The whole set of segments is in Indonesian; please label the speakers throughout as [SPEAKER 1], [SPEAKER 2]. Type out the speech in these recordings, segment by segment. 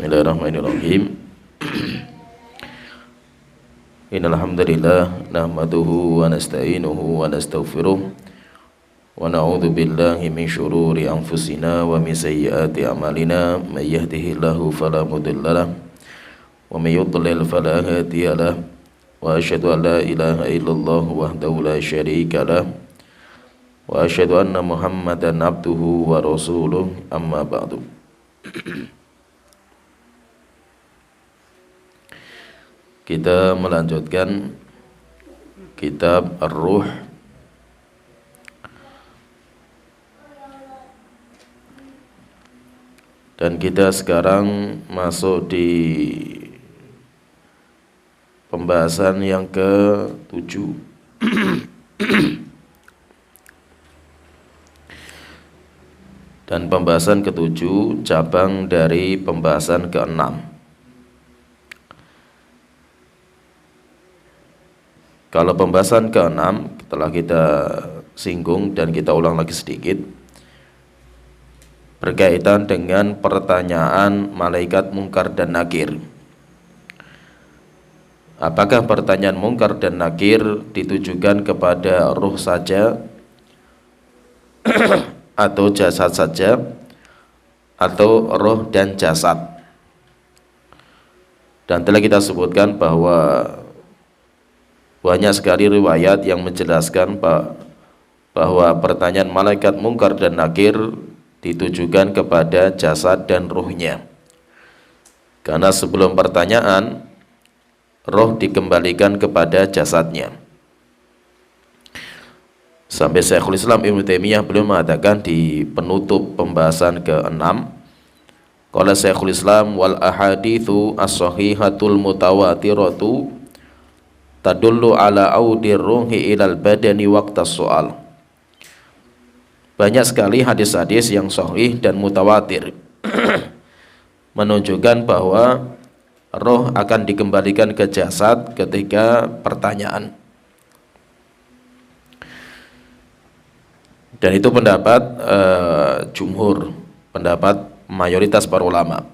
[SPEAKER 1] Bismillahirrahmanirrahim. Innal hamdalillah nahmaduhu wa nasta'inuhu wa nastaghfiruh wa na'udzu billahi min shururi anfusina wa min sayyiati a'malina may yahdihillahu fala mudhillalah wa may yudlil fala hadiyalah wa asyhadu an la ilaha illallah wahdahu la syarikalah wa asyhadu anna Muhammadan abduhu wa rasuluh amma ba'du. Kita melanjutkan kitab Ar-Ruh dan kita sekarang masuk di pembahasan yang ke-7. Dan pembahasan ke-7 cabang dari pembahasan ke-6. Kalau pembahasan ke-6 telah kita singgung dan kita ulang lagi sedikit, berkaitan dengan pertanyaan malaikat Munkar dan Nakir. Apakah pertanyaan Munkar dan Nakir ditujukan kepada ruh saja atau jasad saja, atau roh dan jasad? Dan telah kita sebutkan bahwa banyak sekali riwayat yang menjelaskan bahwa pertanyaan malaikat Munkar dan Nakir ditujukan kepada jasad dan ruhnya. Karena sebelum pertanyaan, roh dikembalikan kepada jasadnya. Sampai Syekhul Islam Ibnu Taimiyah beliau mengatakan di penutup pembahasan ke-6, qala Syekhul Islam wal ahaditsu as-sahihatul mutawatiratu tadullu ala audir ruhi ilal badani waqtas soal. Banyak sekali hadis-hadis yang sahih dan mutawatir menunjukkan bahwa roh akan dikembalikan ke jasad ketika pertanyaan. Dan itu pendapat jumhur, pendapat mayoritas para ulama.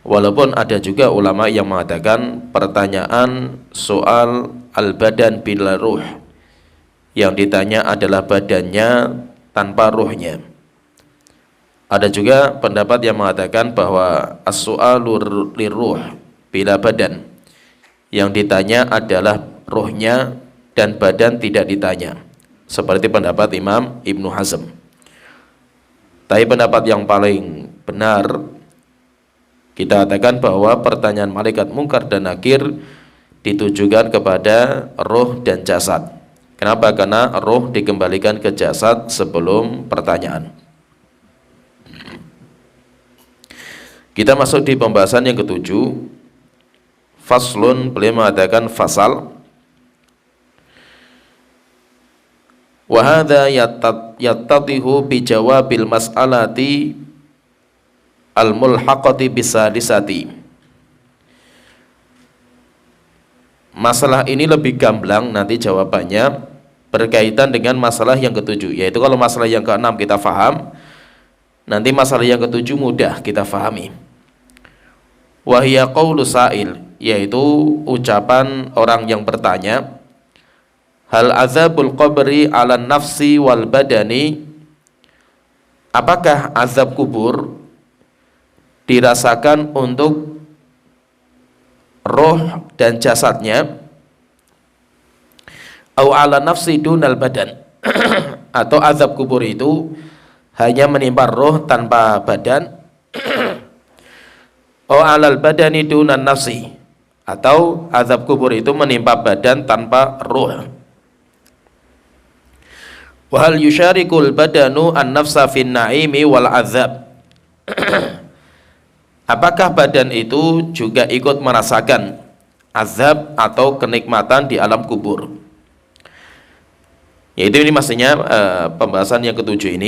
[SPEAKER 1] Walaupun ada juga ulama yang mengatakan pertanyaan soal al-badan bila ruh, yang ditanya adalah badannya tanpa ruhnya. Ada juga pendapat yang mengatakan bahwa as-su'alu liruh bila badan, yang ditanya adalah ruhnya dan badan tidak ditanya, seperti pendapat Imam Ibnu Hazm. Tapi pendapat yang paling benar, kita katakan bahwa pertanyaan malaikat Munkar dan Nakir ditujukan kepada roh dan jasad. Kenapa? Karena roh dikembalikan ke jasad sebelum pertanyaan. Kita masuk di pembahasan yang ke-7. Faslun, beliau mengatakan fasal. Wa hadza yattadihu bi jawabil mas'alati al-mulhaqati bisadisati. Masalah ini lebih gamblang nanti jawabannya berkaitan dengan masalah yang ke-7, yaitu kalau masalah yang ke-6 kita faham, nanti masalah yang ke-7 mudah kita fahami. Wa hiya qaulu sa'il, yaitu ucapan orang yang bertanya, hal azabul qabri 'ala nafsi wal badani, apakah azab kubur dirasakan untuk roh dan jasadnya, au ala nafsi dunal badan, atau azab kubur itu hanya menimpa roh tanpa badan, au alal badani dunan nafsi, atau azab kubur itu menimpa badan tanpa roh. Wa hal yusyarikul badanu an-nafsa fin na'imi wal azab, apakah badan itu juga ikut merasakan azab atau kenikmatan di alam kubur? Yaitu ini maksudnya pembahasan yang ke-7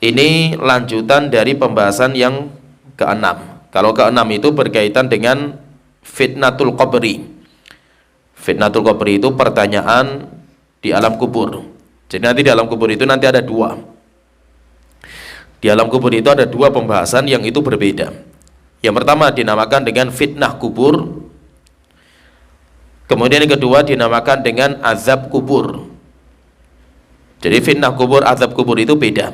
[SPEAKER 1] ini lanjutan dari pembahasan yang ke-6. Kalau ke-6 itu berkaitan dengan fitnatul qabri. Fitnatul qabri itu pertanyaan di alam kubur. Jadi nanti di alam kubur itu nanti ada dua. Di alam kubur itu ada dua pembahasan yang itu berbeda. Yang pertama dinamakan dengan fitnah kubur. Kemudian yang kedua dinamakan dengan azab kubur. Jadi fitnah kubur, azab kubur itu beda.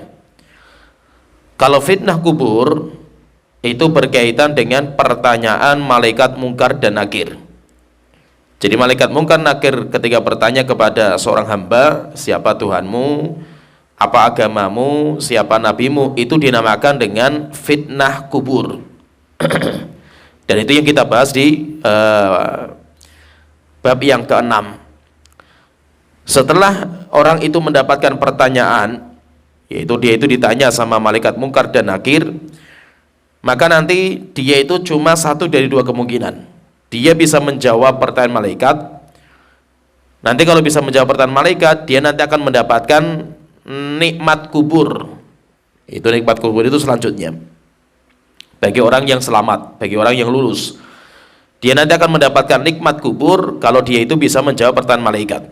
[SPEAKER 1] Kalau fitnah kubur itu berkaitan dengan pertanyaan malaikat mungkar dan nakir. Jadi malaikat mungkar nakir ketika bertanya kepada seorang hamba, siapa Tuhanmu, apa agamamu, siapa nabimu, itu dinamakan dengan fitnah kubur. Dan itu yang kita bahas di bab yang ke-6. Setelah orang itu mendapatkan pertanyaan, yaitu dia itu ditanya sama malaikat mungkar dan nakir, maka nanti dia itu cuma satu dari dua kemungkinan. Dia bisa menjawab pertanyaan malaikat. Nanti kalau bisa menjawab pertanyaan malaikat, dia nanti akan mendapatkan nikmat kubur. Itu nikmat kubur itu selanjutnya. Bagi orang yang selamat, bagi orang yang lulus, dia nanti akan mendapatkan nikmat kubur kalau dia itu bisa menjawab pertanyaan malaikat.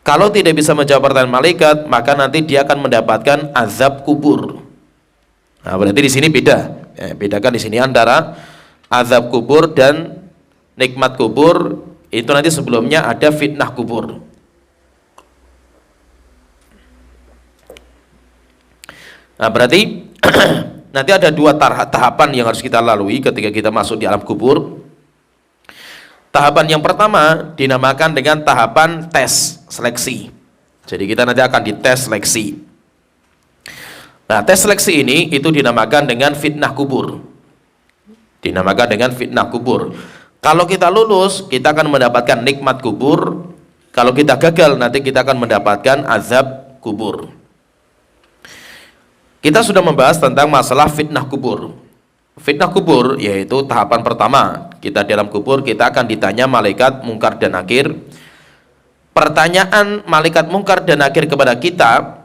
[SPEAKER 1] Kalau tidak bisa menjawab pertanyaan malaikat, maka nanti dia akan mendapatkan azab kubur. Nah, berarti di sini beda. Bedakan di sini antara azab kubur dan nikmat kubur. Itu nanti sebelumnya ada fitnah kubur. Nah, berarti nanti ada dua tahapan yang harus kita lalui ketika kita masuk di alam kubur. Tahapan yang pertama dinamakan dengan tahapan tes seleksi. Jadi kita nanti akan dites seleksi. Nah, tes seleksi ini itu dinamakan dengan fitnah kubur. Dinamakan dengan fitnah kubur. Kalau kita lulus, kita akan mendapatkan nikmat kubur. Kalau kita gagal, nanti kita akan mendapatkan azab kubur. Kita sudah membahas tentang masalah fitnah kubur. Fitnah kubur yaitu tahapan pertama. Kita dalam kubur, kita akan ditanya malaikat mungkar dan nakir. Pertanyaan malaikat mungkar dan nakir kepada kita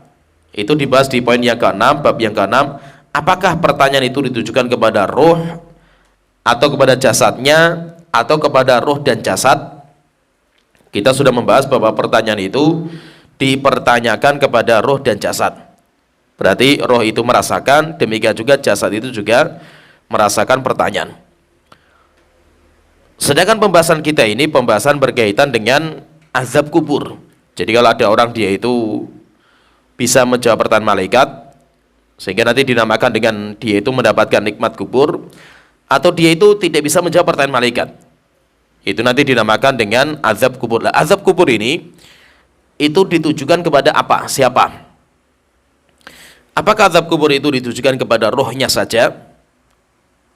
[SPEAKER 1] itu dibahas di poin yang ke-6, bab yang ke-6. Apakah pertanyaan itu ditujukan kepada roh, atau kepada jasadnya, atau kepada roh dan jasad? Kita sudah membahas bahwa pertanyaan itu dipertanyakan kepada roh dan jasad. Berarti roh itu merasakan, demikian juga jasad itu juga merasakan pertanyaan. Sedangkan pembahasan kita ini pembahasan berkaitan dengan azab kubur. Jadi kalau ada orang dia itu bisa menjawab pertanyaan malaikat, sehingga nanti dinamakan dengan dia itu mendapatkan nikmat kubur, atau dia itu tidak bisa menjawab pertanyaan malaikat, itu nanti dinamakan dengan azab kubur. Nah, azab kubur ini itu ditujukan kepada apa? Siapa? Apakah azab kubur itu ditujukan kepada rohnya saja,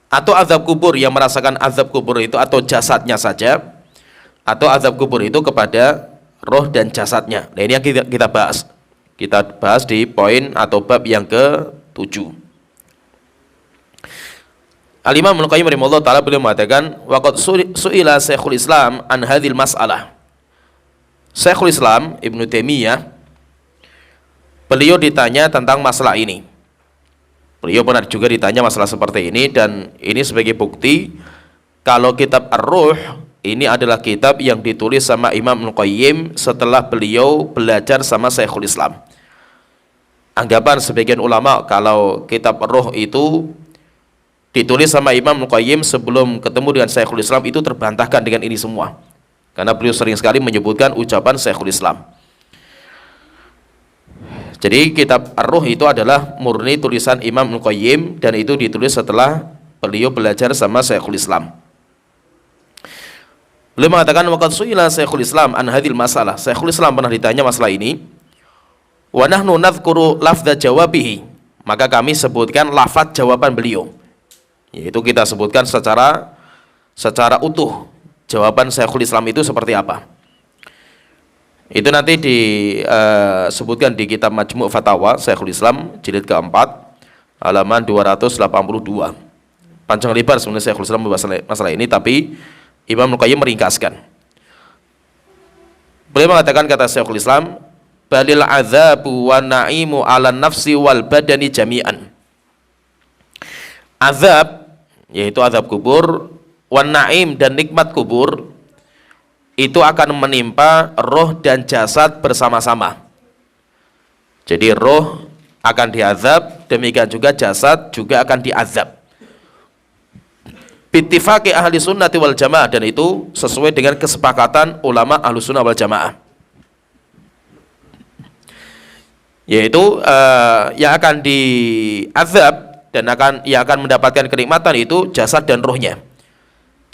[SPEAKER 1] atau azab kubur yang merasakan azab kubur itu atau jasadnya saja, atau azab kubur itu kepada roh dan jasadnya? Nah, ini yang kita bahas. Kita bahas di poin atau bab yang ke-7. Al-Imam Ibnu Qayyim rahimahullah ta'ala beliau mengatakan, waqad su'ila Syekhul Islam an hadhil mas'alah. Syekhul Islam Ibnu Taimiyah beliau ditanya tentang masalah ini. Beliau pernah juga ditanya masalah seperti ini, dan ini sebagai bukti kalau kitab Ar-Ruh ini adalah kitab yang ditulis sama Imam Ibnu Qayyim setelah beliau belajar sama Syekhul Islam. Anggapan sebagian ulama kalau kitab Ar-Ruh itu ditulis sama Imam Ibnu Qayyim sebelum ketemu dengan Syekhul Islam itu terbantahkan dengan ini semua. Karena beliau sering sekali menyebutkan ucapan Syekhul Islam. Jadi kitab Ar-Ruh itu adalah murni tulisan Imam Ibnu Qayyim, dan itu ditulis setelah beliau belajar sama Syekhul Islam. Beliau mengatakan, waqad su'ila Syekhul Islam an hadhil masalah. Syekhul Islam pernah ditanya masalah ini. Wa nahnu nadhkuru lafdza jawabihi. Maka kami sebutkan lafaz jawaban beliau. Yaitu kita sebutkan secara utuh jawaban Syekhul Islam itu seperti apa. Itu nanti disebutkan di kitab Majmu' Fatawa Syekhul Islam jilid keempat halaman 282. Panjang lebar sebenarnya Syekhul Islam membahas masalah ini, tapi Imam Ibnu Qayyim meringkaskan. Beliau mengatakan, kata Syekhul Islam, balil azabu wa na'imu ala nafsi wal badani jami'an. Azab, yaitu azab kubur, wan na'im dan nikmat kubur, itu akan menimpa roh dan jasad bersama-sama. Jadi roh akan diazab, demikian juga jasad juga akan diazab. bittifaqi ahli sunnati wal jamaah, dan itu sesuai dengan kesepakatan ulama ahlu sunnah wal jamaah, yaitu yang akan diazab dan yang akan mendapatkan kenikmatan itu jasad dan rohnya.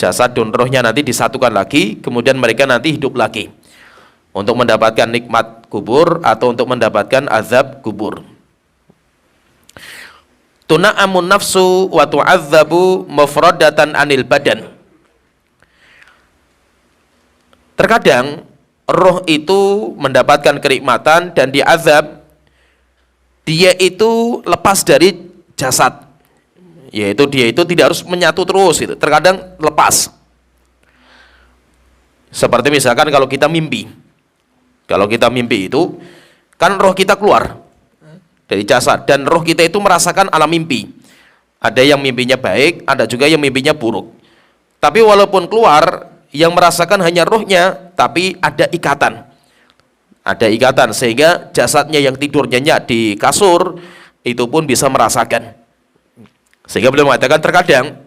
[SPEAKER 1] Jasad dan rohnya nanti disatukan lagi, kemudian mereka nanti hidup lagi untuk mendapatkan nikmat kubur atau untuk mendapatkan azab kubur. Tuna'amun nafsu wa tu'adzabu mufradatan anil badan. Terkadang roh itu mendapatkan kenikmatan dan diazab, dia itu lepas dari jasad, yaitu dia itu tidak harus menyatu terus, itu terkadang lepas. Seperti misalkan kalau kita mimpi itu kan roh kita keluar dari jasad dan roh kita itu merasakan alam mimpi. Ada yang mimpinya baik, ada juga yang mimpinya buruk. Tapi walaupun keluar, yang merasakan hanya rohnya, tapi ada ikatan. Ada ikatan sehingga jasadnya yang tidur nyenyak di kasur itu pun bisa merasakan. Sehingga beliau mengatakan terkadang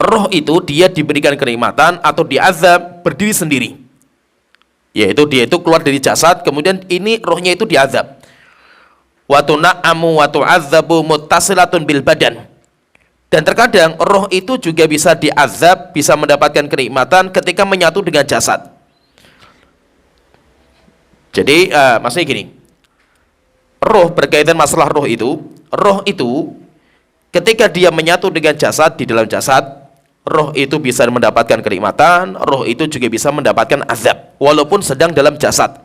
[SPEAKER 1] roh itu dia diberikan kenikmatan atau diazab berdiri sendiri. Yaitu dia itu keluar dari jasad, kemudian ini rohnya itu diazab. Wa tuna'amu wa tu'adzabu muttasilatun bil badan. Dan terkadang roh itu juga bisa diazab, bisa mendapatkan kenikmatan ketika menyatu dengan jasad. Jadi maksudnya gini, roh berkaitan masalah roh itu ketika dia menyatu dengan jasad, di dalam jasad, roh itu bisa mendapatkan kenikmatan, roh itu juga bisa mendapatkan azab walaupun sedang dalam jasad.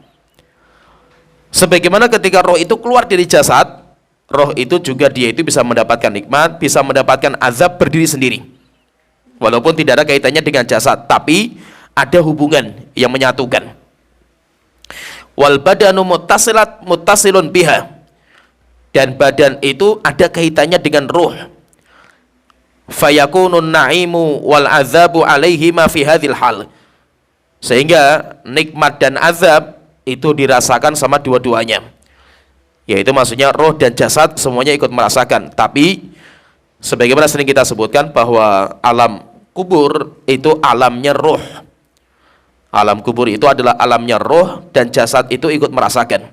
[SPEAKER 1] Sebagaimana ketika roh itu keluar dari jasad, roh itu juga dia itu bisa mendapatkan nikmat, bisa mendapatkan azab berdiri sendiri walaupun tidak ada kaitannya dengan jasad, tapi ada hubungan yang menyatukan. Wal badanu muttasilun biha, dan badan itu ada kaitannya dengan roh. Fayakunun na'imu wal azabu alaihi ma fi hadhil hal, sehingga nikmat dan azab itu dirasakan sama dua-duanya, yaitu maksudnya roh dan jasad semuanya ikut merasakan. Tapi sebagaimana sering kita sebutkan bahwa alam kubur itu alamnya roh. Alam kubur itu adalah alamnya roh dan jasad itu ikut merasakan.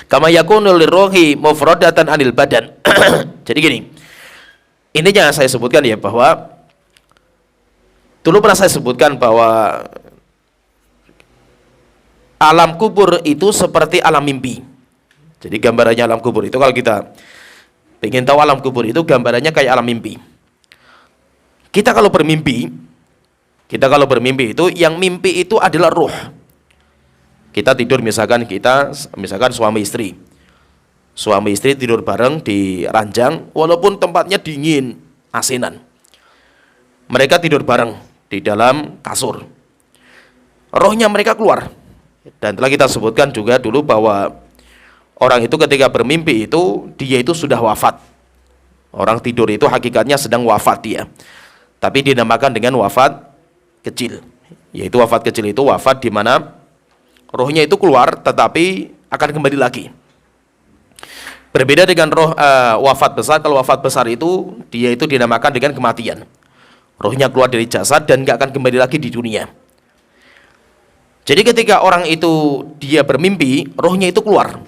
[SPEAKER 1] Kama yakunu lirohi mufradatan anil badan. Jadi gini, intinya saya sebutkan ya, bahwa dulu pernah saya sebutkan bahwa alam kubur itu seperti alam mimpi. Jadi gambarannya alam kubur itu, kalau kita ingin tahu alam kubur itu gambarannya kayak alam mimpi. Kita kalau bermimpi itu yang mimpi itu adalah ruh. Kita tidur misalkan suami istri tidur bareng di ranjang walaupun tempatnya dingin, asinan. Mereka tidur bareng di dalam kasur. Rohnya mereka keluar. Dan telah kita sebutkan juga dulu bahwa orang itu ketika bermimpi itu dia itu sudah wafat. Orang tidur itu hakikatnya sedang wafat dia. Tapi dinamakan dengan wafat kecil. Yaitu wafat kecil itu wafat di mana rohnya itu keluar tetapi akan kembali lagi. Berbeda dengan roh wafat besar. Kalau wafat besar itu dia itu dinamakan dengan kematian. Rohnya keluar dari jasad dan nggak akan kembali lagi di dunia. Jadi ketika orang itu dia bermimpi, rohnya itu keluar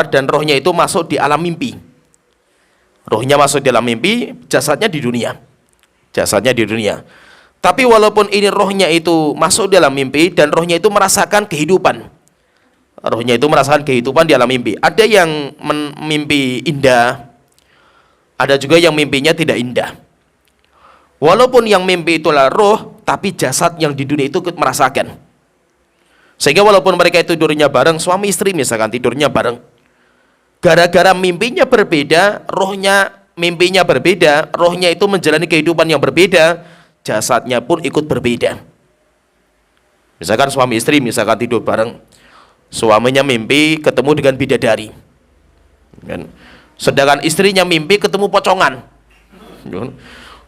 [SPEAKER 1] dan rohnya itu masuk di alam mimpi. Rohnya masuk di alam mimpi, jasadnya di dunia. Tapi walaupun ini rohnya itu masuk di alam mimpi dan rohnya itu merasakan kehidupan. Rohnya itu merasakan kehidupan di alam mimpi. Ada yang mimpi indah, ada juga yang mimpinya tidak indah. Walaupun yang mimpi itulah roh, tapi jasad yang di dunia itu ikut merasakan. Sehingga walaupun mereka itu tidurnya bareng, suami istri misalkan tidurnya bareng, gara-gara mimpinya berbeda, mimpinya berbeda, rohnya itu menjalani kehidupan yang berbeda, jasadnya pun ikut berbeda. Misalkan suami istri misalkan tidur bareng, suaminya mimpi ketemu dengan bidadari, sedangkan istrinya mimpi ketemu pocongan.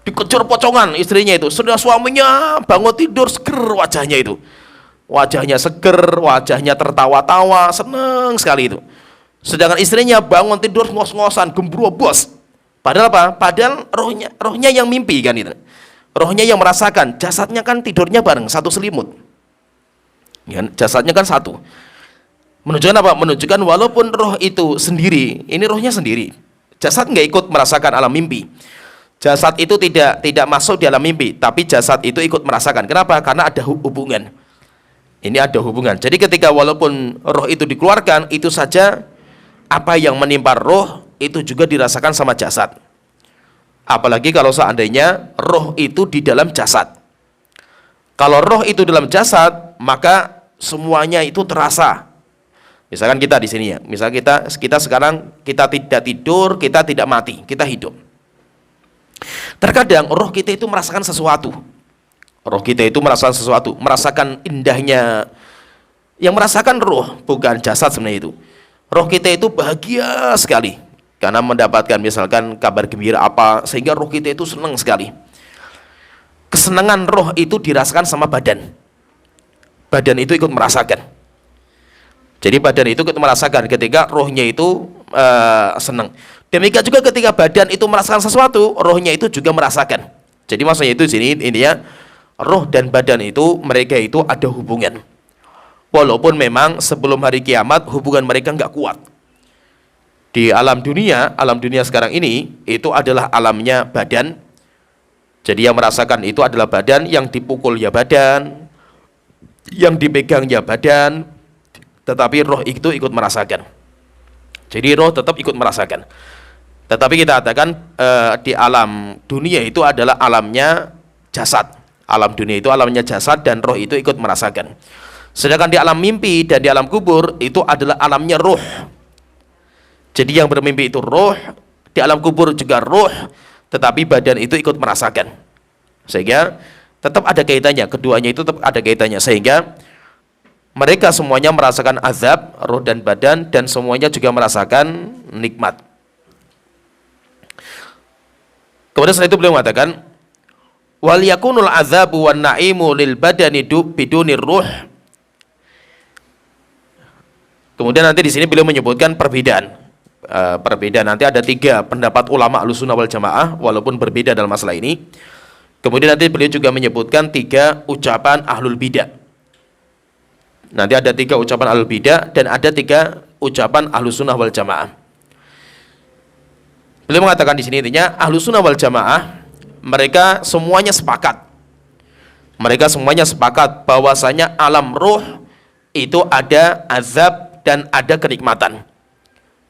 [SPEAKER 1] Dikejar pocongan istrinya itu, sudah suaminya bangun tidur seger wajahnya seger, wajahnya tertawa-tawa, senang sekali itu. Sedangkan istrinya bangun tidur ngos-ngosan, gembro bos, Padahal apa? Padahal rohnya yang mimpi kan itu. Rohnya yang merasakan, jasadnya kan tidurnya bareng satu selimut. Ya, jasadnya kan satu. Menunjukkan apa? Menunjukkan walaupun roh itu sendiri, ini rohnya sendiri. Jasad nggak ikut merasakan alam mimpi. Jasad itu tidak masuk di alam mimpi, tapi jasad itu ikut merasakan. Kenapa? Karena ada hubungan. Ini ada hubungan. Jadi ketika walaupun roh itu dikeluarkan, itu saja apa yang menimpa roh itu juga dirasakan sama jasad. Apalagi kalau seandainya roh itu di dalam jasad. Kalau roh itu dalam jasad, maka semuanya itu terasa. Misalkan kita di sini ya, misal kita sekarang kita tidak tidur, kita tidak mati, kita hidup. Terkadang roh kita itu merasakan sesuatu. Roh kita itu merasakan sesuatu, merasakan indahnya. Yang merasakan roh, bukan jasad sebenarnya itu. Roh kita itu bahagia sekali karena mendapatkan misalkan kabar gembira apa, sehingga roh kita itu senang sekali. Kesenangan roh itu dirasakan sama badan. Badan itu ikut merasakan. Jadi badan itu ikut merasakan ketika rohnya itu senang. Demikian juga ketika badan itu merasakan sesuatu, rohnya itu juga merasakan. Jadi maksudnya itu sini intinya roh dan badan itu mereka itu ada hubungan. Walaupun memang sebelum hari kiamat hubungan mereka nggak kuat. Di alam dunia sekarang ini itu adalah alamnya badan. Jadi yang merasakan itu adalah badan, yang dipukul ya badan, yang dipegang ya badan, tetapi roh itu ikut merasakan. Jadi roh tetap ikut merasakan. Tetapi kita katakan di alam dunia itu adalah alamnya jasad. Alam dunia itu alamnya jasad dan roh itu ikut merasakan. Sedangkan di alam mimpi dan di alam kubur itu adalah alamnya roh. Jadi yang bermimpi itu roh, di alam kubur juga roh, tetapi badan itu ikut merasakan. Sehingga tetap ada kaitannya, keduanya itu tetap ada kaitannya. Sehingga mereka semuanya merasakan azab, roh dan badan, dan semuanya juga merasakan nikmat. Kemudian setelah itu beliau mengatakan, wal yakunul azabu wan na'imu lil badani bidunir ruh. Kemudian nanti di sini beliau menyebutkan perbedaan. Perbedaan nanti ada 3 pendapat ulama Ahlussunnah wal Jamaah walaupun berbeda dalam masalah ini. Kemudian nanti beliau juga menyebutkan 3 ucapan ahlul bidah. Nanti ada 3 ucapan ahlul bidah dan ada 3 ucapan Ahlussunnah wal Jamaah. Beliau mengatakan di sini intinya Ahlussunnah wal Jamaah mereka semuanya sepakat. Mereka semuanya sepakat bahwasanya alam ruh itu ada azab dan ada kenikmatan.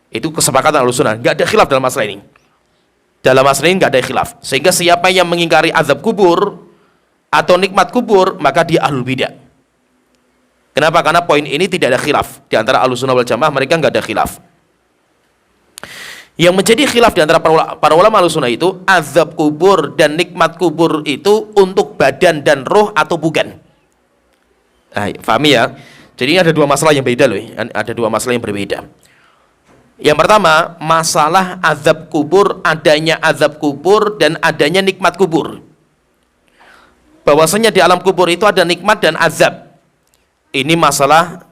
[SPEAKER 1] Itu kesepakatan Ahlussunnah, nggak ada khilaf dalam masalah ini. Dalam masalah ini nggak ada khilaf. Sehingga siapa yang mengingkari azab kubur atau nikmat kubur, maka dia ahlul bidah. Kenapa? Karena poin ini tidak ada khilaf di antara Ahlussunnah wal Jamaah, mereka nggak ada khilaf. Yang menjadi khilaf di antara para ulama Ahlussunnah itu azab kubur dan nikmat kubur itu untuk badan dan roh atau bukan. Nah, pahami ya? Jadi ini ada 2 masalah yang beda loh. Ada 2 masalah yang berbeda. Yang pertama, masalah azab kubur, adanya azab kubur dan adanya nikmat kubur. Bahwasanya di alam kubur itu ada nikmat dan azab. Ini masalah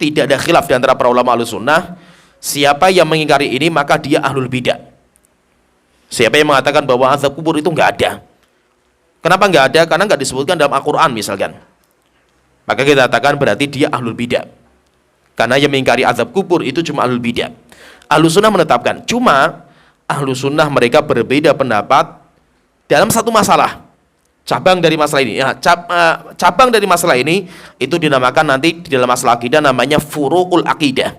[SPEAKER 1] tidak ada khilaf di antara para ulama Ahlussunnah. Siapa yang mengingkari ini maka dia ahlul bidah. Siapa yang mengatakan bahwa azab kubur itu nggak ada. Kenapa nggak ada? Karena nggak disebutkan dalam Al-Quran misalkan. Maka kita katakan berarti dia ahlul bidah. Karena yang mengingkari azab kubur itu cuma ahlul bidah. Ahlussunnah menetapkan, cuma Ahlussunnah mereka berbeda pendapat dalam satu masalah. Cabang dari masalah ini. Ya, cabang dari masalah ini itu dinamakan nanti di dalam masalah akidah namanya furu'ul akidah.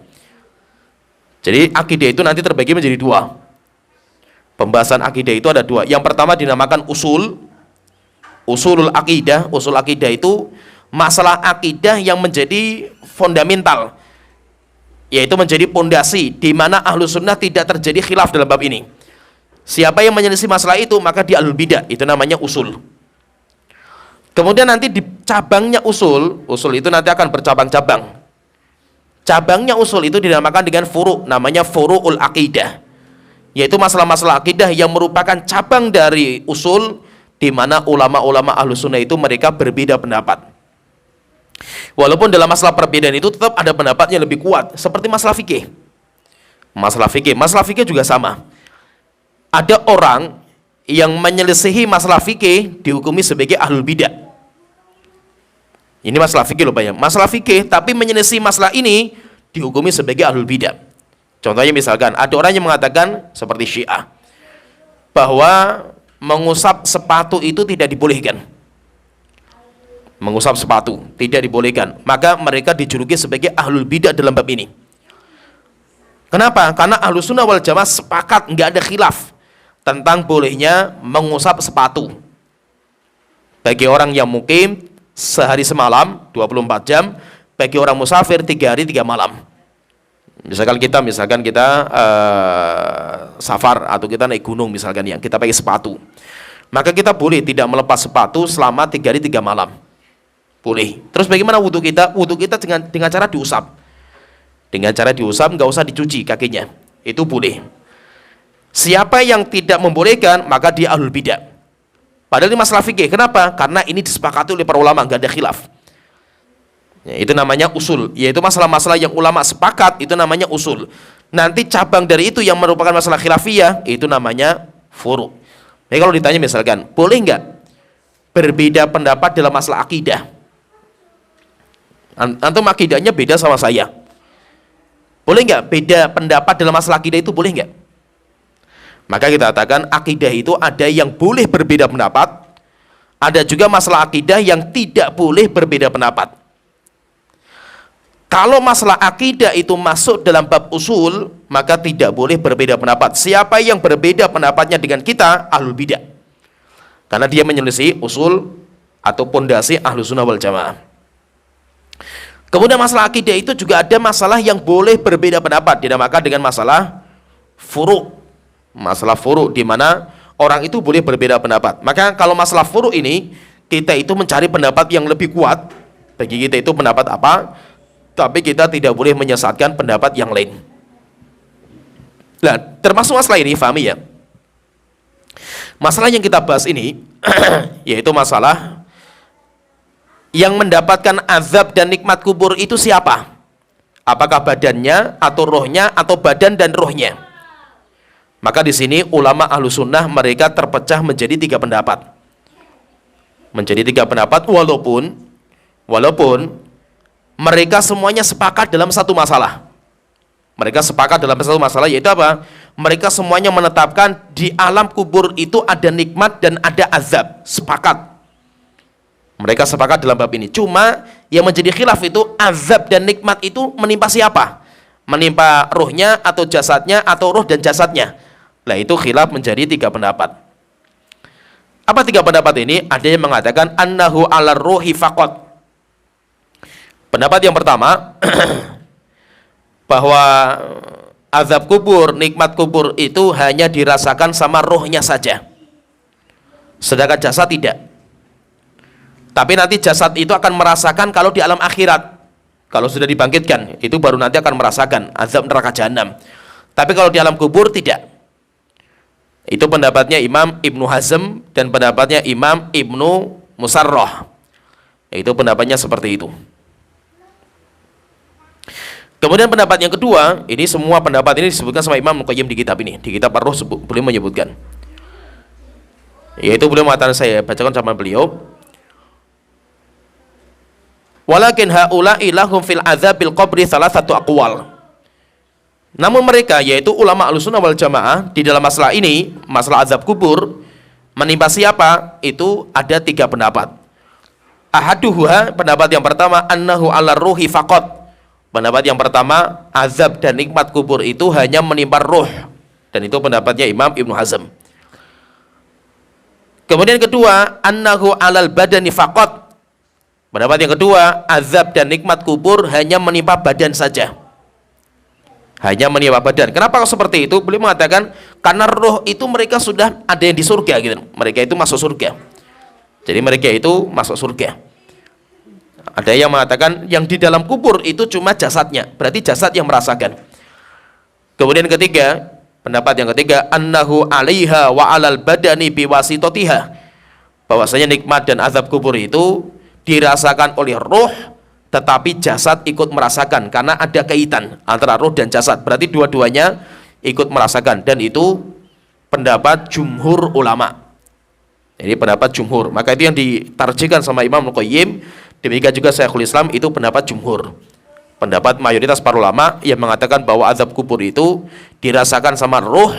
[SPEAKER 1] Jadi akidah itu nanti terbagi menjadi 2. Pembahasan akidah itu ada 2. Yang pertama dinamakan usulul akidah. Usul akidah itu masalah akidah yang menjadi fundamental, yaitu menjadi pondasi di mana Ahlussunnah tidak terjadi khilaf dalam bab ini. Siapa yang menyelisih masalah itu maka dia ahlul bidah, itu namanya usul. Kemudian nanti di cabangnya usul itu nanti akan bercabang-cabang. Cabangnya usul itu dinamakan dengan furu', namanya furu'ul akidah, yaitu masalah-masalah akidah yang merupakan cabang dari usul, di mana ulama-ulama Ahlussunnah itu mereka berbeda pendapat. Walaupun dalam masalah perbedaan itu tetap ada pendapatnya lebih kuat, seperti masalah fikih. Masalah fikih juga sama. ada orang yang menyelisihi masalah fikih dihukumi sebagai ahlul bidah. Ini masalah fikih loh Pak ya. Masalah fikih tapi menyelisihi masalah ini dihukumi sebagai ahlul bidah. Contohnya misalkan ada orang yang mengatakan seperti Syiah bahwa mengusap sepatu itu tidak dibolehkan. Mengusap sepatu tidak dibolehkan. Maka mereka dijuluki sebagai ahlul bidah dalam bab ini. Kenapa? Karena Ahlus Sunnah wal Jamaah sepakat, nggak ada khilaf tentang bolehnya mengusap sepatu. Bagi orang yang mukim sehari semalam 24 jam, bagi orang musafir 3 hari 3 malam. Misalkan kita safar atau kita naik gunung misalkan ya, kita pakai sepatu. Maka kita boleh tidak melepas sepatu selama 3 hari 3 malam. Boleh. Terus bagaimana wudhu kita? Wudhu kita dengan cara diusap. Dengan cara diusap, nggak usah dicuci kakinya. Itu boleh. Siapa yang tidak membolehkan, maka dia ahlul bidah. Padahal ini masalah fikih. Kenapa? Karena ini disepakati oleh para ulama, nggak ada khilaf. Ya, itu namanya usul. Yaitu masalah-masalah yang ulama sepakat, itu namanya usul. Nanti cabang dari itu yang merupakan masalah khilafiyah, itu namanya furu'. Jadi kalau ditanya misalkan, boleh nggak berbeda pendapat dalam masalah akidah? Antum akidahnya beda sama saya. Boleh nggak beda pendapat dalam masalah akidah itu, boleh nggak? Maka kita katakan akidah itu ada yang boleh berbeda pendapat, ada juga masalah akidah yang tidak boleh berbeda pendapat. Kalau masalah akidah itu masuk dalam bab usul, maka tidak boleh berbeda pendapat. Siapa yang berbeda pendapatnya dengan kita, ahlul bidah. Karena dia menyelisih usul atau pondasi Ahlus Sunnah wal Jamaah. Kemudian masalah akidah itu juga ada masalah yang boleh berbeda pendapat, dinamakan dengan masalah furu'. Masalah furu' di mana orang itu boleh berbeda pendapat. Maka kalau masalah furu' ini, kita itu mencari pendapat yang lebih kuat. Bagi kita itu pendapat apa? Tapi kita tidak boleh menyesatkan pendapat yang lain. Nah, termasuk masalah ini, fahami ya? Masalah yang kita bahas ini yaitu masalah yang mendapatkan azab dan nikmat kubur itu siapa? Apakah badannya atau rohnya atau badan dan rohnya? Maka di sini ulama Ahlus Sunnah mereka terpecah menjadi 3 pendapat. Menjadi 3 pendapat walaupun mereka semuanya sepakat dalam satu masalah. Mereka sepakat dalam satu masalah, yaitu apa? Mereka semuanya menetapkan di alam kubur itu ada nikmat dan ada azab. Sepakat. Mereka sepakat dalam bab ini. Cuma yang menjadi khilaf itu azab dan nikmat itu menimpa siapa? Menimpa ruhnya atau jasadnya atau ruh dan jasadnya. Nah itu khilaf menjadi 3 pendapat. Apa 3 pendapat ini? Ada yang mengatakan annahu ala ruhi faqat. Pendapat yang pertama bahwa azab kubur, nikmat kubur itu hanya dirasakan sama ruhnya saja. Sedangkan jasad tidak. Tapi nanti jasad itu akan merasakan kalau di alam akhirat. Kalau sudah dibangkitkan, itu baru nanti akan merasakan azab neraka jahanam. Tapi kalau di alam kubur tidak. Itu pendapatnya Imam Ibnu Hazm dan pendapatnya Imam Ibnu Musarrah. Itu pendapatnya seperti itu. Kemudian pendapat yang kedua, ini semua pendapat ini disebutkan sama Imam Muqayyim di kitab ini. Di kitab Ar-Ruh beliau menyebutkan. Yaitu beliau mengatakan, saya bacakan sama beliau. Walakin haula'i lahum fil azabil qabri thalathatu aqwal. Namun mereka, yaitu ulama Ahlussunnah wal Jamaah, di dalam masalah ini, masalah azab kubur menimpa siapa, itu ada 3 pendapat. Ahaduha, pendapat yang pertama, annahu ala ruhi faqat. Pendapat yang pertama, azab dan nikmat kubur itu hanya menimpa ruh, dan itu pendapatnya Imam Ibnu Hazm. Kemudian kedua, annahu alal badani faqat. Pendapat yang kedua, azab dan nikmat kubur hanya menimpa badan saja. Hanya menimpa badan. Kenapa kok seperti itu? Beliau mengatakan karena roh itu mereka sudah ada yang di surga gitu. Mereka itu masuk surga. Jadi mereka itu masuk surga. Ada yang mengatakan yang di dalam kubur itu cuma jasadnya. Berarti jasad yang merasakan. Kemudian ketiga, pendapat yang ketiga, annahu 'alaiha wa 'alal badani biwasitatiha. Bahwasanya nikmat dan azab kubur itu dirasakan oleh roh, tetapi jasad ikut merasakan karena ada kaitan antara roh dan jasad. Berarti dua-duanya ikut merasakan, dan itu pendapat jumhur ulama. Ini pendapat jumhur. Maka itu yang ditarjikan sama Imam Al-Qayyim, demikian juga Syekhul Islam, itu pendapat jumhur. Pendapat mayoritas para ulama yang mengatakan bahwa azab kubur itu dirasakan sama roh,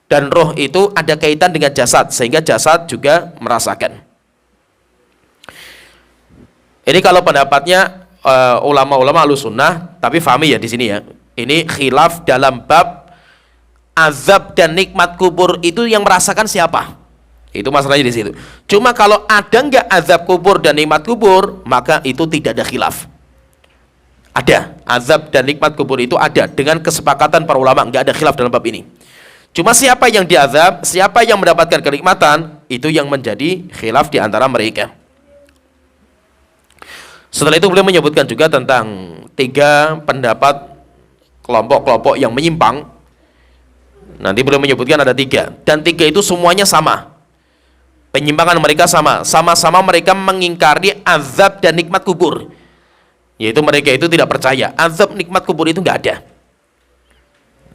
[SPEAKER 1] dan roh itu ada kaitan dengan jasad, sehingga jasad juga merasakan. Ini kalau pendapatnya ulama-ulama Ahlussunnah, tapi fahami ya di sini ya. Ini khilaf dalam bab azab dan nikmat kubur itu yang merasakan siapa? Itu masalahnya di situ. Cuma kalau ada nggak azab kubur dan nikmat kubur, maka itu tidak ada khilaf. Ada azab dan nikmat kubur itu ada dengan kesepakatan para ulama, nggak ada khilaf dalam bab ini. Cuma siapa yang diazab, siapa yang mendapatkan kenikmatan, itu yang menjadi khilaf di antara mereka. Setelah itu beliau menyebutkan juga tentang 3 pendapat kelompok-kelompok yang menyimpang. Nanti beliau menyebutkan ada 3, dan 3 itu semuanya sama. Penyimpangan mereka sama, sama-sama mereka mengingkari azab dan nikmat kubur. Yaitu mereka itu tidak percaya azab nikmat kubur itu nggak ada.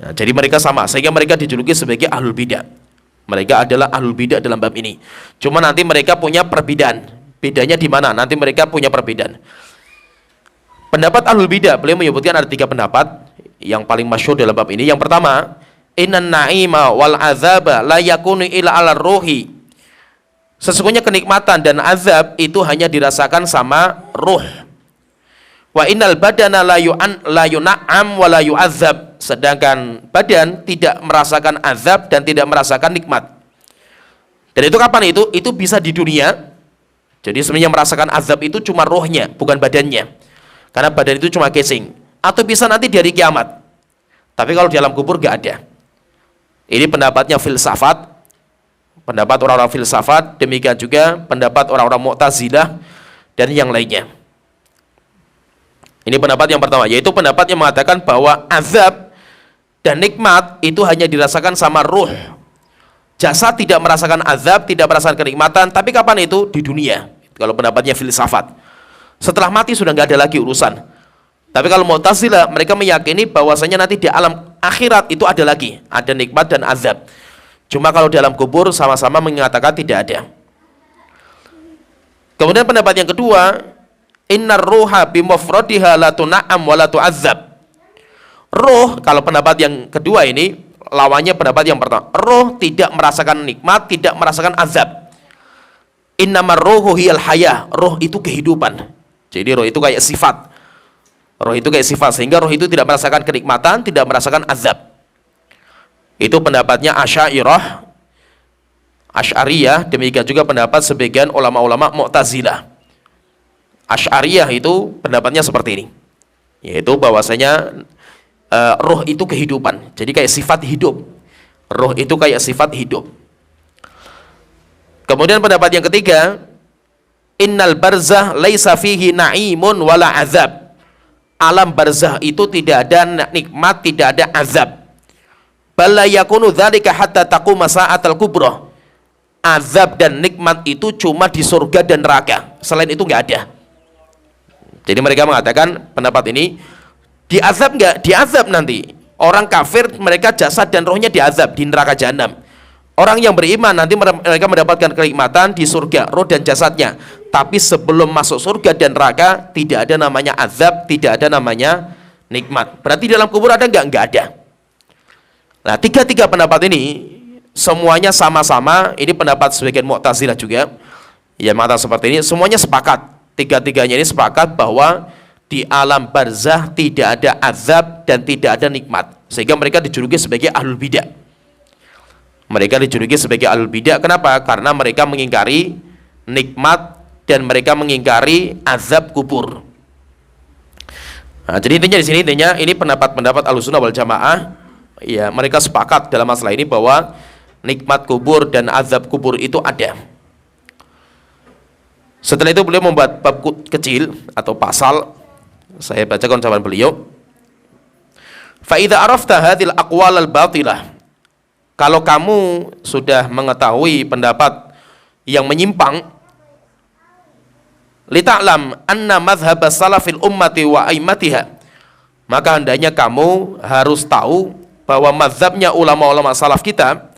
[SPEAKER 1] Nah, jadi mereka sama, sehingga mereka dijuluki sebagai ahlul bidah. Mereka adalah ahlul bidah dalam bab ini. Cuma nanti mereka punya perbedaan. Bedanya di mana? Nanti mereka punya perbedaan. Pendapat ahlul bidah, beliau menyebutkan ada 3 pendapat yang paling masyhur dalam bab ini. Yang pertama, innan na'ima wal azaba la yakunu illa 'ala ruhi. Sesungguhnya kenikmatan dan azab itu hanya dirasakan sama ruh. Wa innal badana la yun'am wa la yu'azzab. Sedangkan badan tidak merasakan azab dan tidak merasakan nikmat. Dan itu kapan itu? Itu bisa di dunia. Jadi sebenarnya merasakan azab itu cuma rohnya, bukan badannya. Karena badan itu cuma casing. Atau bisa nanti di hari kiamat. Tapi kalau di alam kubur gak ada. Ini pendapatnya filsafat. Pendapat orang-orang filsafat. Demikian juga pendapat orang-orang Mu'tazilah dan yang lainnya. Ini pendapat yang pertama. Yaitu pendapat yang mengatakan bahwa azab dan nikmat itu hanya dirasakan sama ruh. Jasad tidak merasakan azab, tidak merasakan kenikmatan. Tapi kapan itu? Di dunia. Kalau pendapatnya filsafat. Setelah mati sudah nggak ada lagi urusan. Tapi kalau Mu'tazilah, mereka meyakini bahwasanya nanti di alam akhirat itu ada lagi, ada nikmat dan azab. Cuma kalau di alam kubur sama-sama mengatakan tidak ada. Kemudian pendapat yang kedua, innar ruha bimufradiha la tun'am wa la tu'azzab. Roh, kalau pendapat yang kedua ini lawannya pendapat yang pertama. Roh tidak merasakan nikmat, tidak merasakan azab. Innamar ruhu hiyal hayah. Roh itu kehidupan. Jadi roh itu kayak sifat. Roh itu kayak sifat, sehingga roh itu tidak merasakan kenikmatan, tidak merasakan azab. Itu pendapatnya Asy'ariyah. Asy'ariyah, demikian juga pendapat sebagian ulama-ulama Mu'tazilah. Asy'ariyah itu pendapatnya seperti ini. Yaitu bahwasanya roh itu kehidupan. Jadi kayak sifat hidup. Roh itu kayak sifat hidup. Kemudian pendapat yang ketiga, innal barzah laisa fihi na'imun wala azab. Alam barzah itu tidak ada nikmat, tidak ada azab. Bala yakunu dzalika hatta taquma sa'atul kubra. Azab dan nikmat itu cuma di surga dan neraka. Selain itu nggak ada. Jadi mereka mengatakan pendapat ini diazab nggak? Diazab nanti. Orang kafir mereka jasad dan rohnya diazab di neraka jahanam. Orang yang beriman nanti mereka mendapatkan kenikmatan di surga, roh dan jasadnya. Tapi sebelum masuk surga dan neraka tidak ada namanya azab, tidak ada namanya nikmat. Berarti dalam kubur ada nggak? Nggak ada. Nah, 3 pendapat ini semuanya sama-sama. Ini pendapat sebagian Mu'tazilah juga. Ya, mata seperti ini semuanya sepakat. 3-tiganya ini sepakat bahwa di alam barzah tidak ada azab dan tidak ada nikmat. Sehingga mereka dijuluki sebagai ahlul bidah. Mereka dijuluki sebagai ahlul bidah. Kenapa? Karena mereka mengingkari nikmat dan mereka mengingkari azab kubur. Nah, jadi intinya di sini ini pendapat-pendapat Ahlussunnah wal Jamaah. Ya, mereka sepakat dalam masalah ini bahwa nikmat kubur dan azab kubur itu ada. Setelah itu beliau membuat bab kecil atau pasal. Saya bacakan ucapan beliau. Fa idza arafta hadhil aqwal al batilah. Kalau kamu sudah mengetahui pendapat yang menyimpang, lita'lam anna madhhab salafil ummati wa aimatiha, maka hendaknya kamu harus tahu bahwa mazhabnya ulama-ulama salaf kita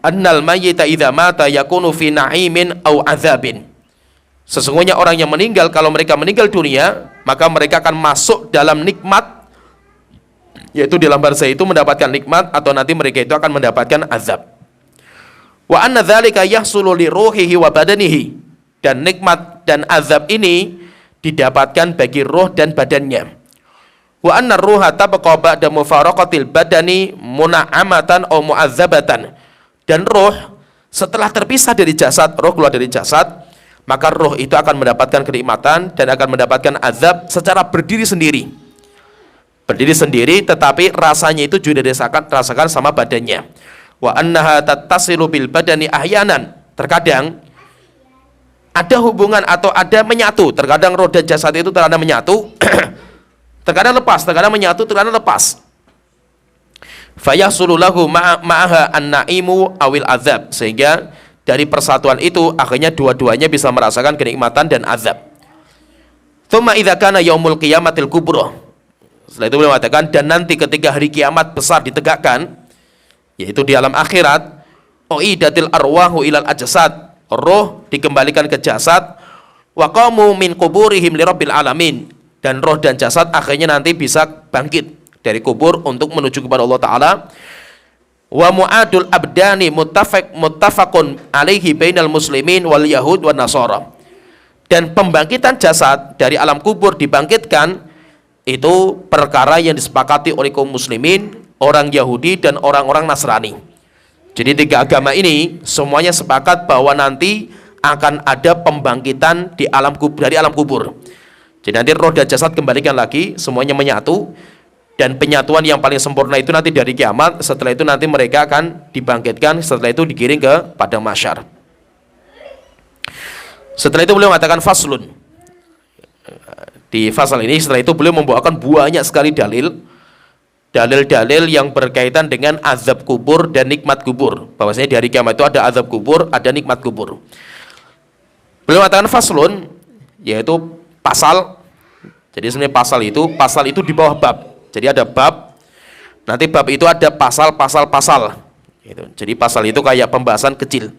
[SPEAKER 1] annal mayyita idza mata yakunu fi na'imin aw adzabin. Sesungguhnya orang yang meninggal, kalau mereka meninggal dunia, maka mereka akan masuk dalam nikmat, yaitu di alam barzah itu mendapatkan nikmat, atau nanti mereka itu akan mendapatkan azab. Wa anna dzalika yahsulu li ruhihi wa badanihi, dan nikmat dan azab ini didapatkan bagi roh dan badannya. Wa anna ruha tabqa ba'da mufaraqatil badani muna'amatan aw mu'azzabatan, dan roh setelah terpisah dari jasad, roh keluar dari jasad, maka roh itu akan mendapatkan kenikmatan dan akan mendapatkan azab secara berdiri sendiri. Berdiri sendiri, tetapi rasanya itu juga dirasakan sama badannya. Wa annaha tattasilu bil badani ahyanan, terkadang ada hubungan atau ada menyatu. Terkadang roh dan jasad itu terkadang menyatu, terkadang lepas, terkadang menyatu, terkadang lepas. Fayahsulu lahu ma'aha an-na'imu awil azab, sehingga dari persatuan itu akhirnya dua-duanya bisa merasakan kenikmatan dan azab. Tsumma idza kana yaumul qiyamatil kubra, setelah itu beliau mengatakan, dan nanti ketika hari kiamat besar ditegakkan, yaitu di alam akhirat, uidatil arwahu ilal ajsad, roh dikembalikan ke jasad, wa qamu min quburihim lirabbil alamin, dan roh dan jasad akhirnya nanti bisa bangkit dari kubur untuk menuju kepada Allah Ta'ala. Wa mu'adul abdani muttafaqun alaihi bainal muslimin wal yahud wan nasara, dan pembangkitan jasad dari alam kubur dibangkitkan itu perkara yang disepakati oleh kaum muslimin, orang Yahudi dan orang-orang Nasrani. Jadi tiga agama ini semuanya sepakat bahwa nanti akan ada pembangkitan di alam kubur, dari alam kubur. Jadi nanti roh dan jasad kembalikan lagi, semuanya menyatu, dan penyatuan yang paling sempurna itu nanti dari kiamat. Setelah itu nanti mereka akan dibangkitkan, setelah itu digiring ke padang mahsyar. Setelah itu beliau mengatakan faslun. Di fasal ini setelah itu beliau membawakan banyak sekali dalil-dalil yang berkaitan dengan azab kubur dan nikmat kubur. Bahwasanya di hari kiamat itu ada azab kubur, ada nikmat kubur. Beliau mengatakan faslun, yaitu pasal. Jadi sebenarnya pasal itu di bawah bab. Jadi ada bab, nanti bab itu ada pasal. Gitu. Jadi pasal itu kayak pembahasan kecil.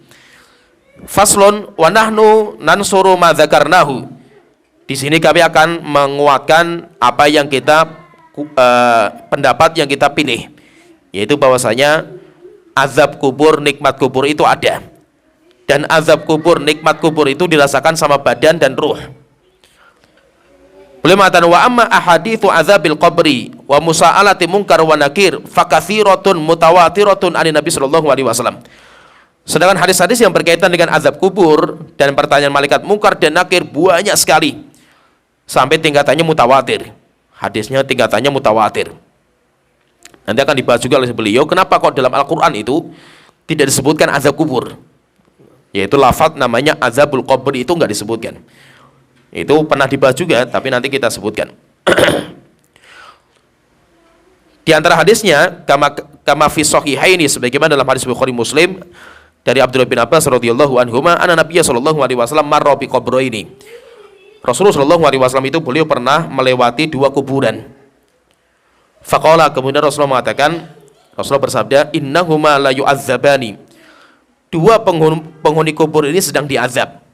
[SPEAKER 1] Faslun wa nahnu nansuru ma dzakarnahu. Di sini kami akan menguatkan apa yang kita pendapat yang kita pilih, yaitu bahwasanya azab kubur, nikmat kubur itu ada, dan azab kubur, nikmat kubur itu dirasakan sama badan dan ruh. Beliau mengatakan wa amma ahaditsu azabil qabri wa musa'alati munkar wa nakir fakatsiratun mutawatiratun anin Nabi sallallahu alaihi wasallam. Sedangkan hadis-hadis yang berkaitan dengan azab kubur dan pertanyaan malaikat munkar dan nakir banyak sekali, sampai tingkatannya mutawatir. Hadisnya tingkatannya mutawatir. Nanti akan dibahas juga oleh beliau kenapa kok dalam Al-Quran itu tidak disebutkan azab kubur, yaitu lafaz namanya azabul qabr itu nggak disebutkan. Itu pernah dibahas juga, tapi nanti kita sebutkan. Di antara hadisnya kama fi shahihaini, sebagaimana dalam hadis Bukhari Muslim dari Abdullah bin Abbas radhiyallahu anhuma, anna Nabiy sallallahu alaihi wasallam marra bi qabraini. Rasulullah sallallahu alaihi wasallam itu beliau pernah melewati dua kuburan. Faqala, kemudian Rasulullah mengatakan, Rasulullah bersabda, innahuma la yu'adzabani. Dua penghuni kubur ini sedang diazab.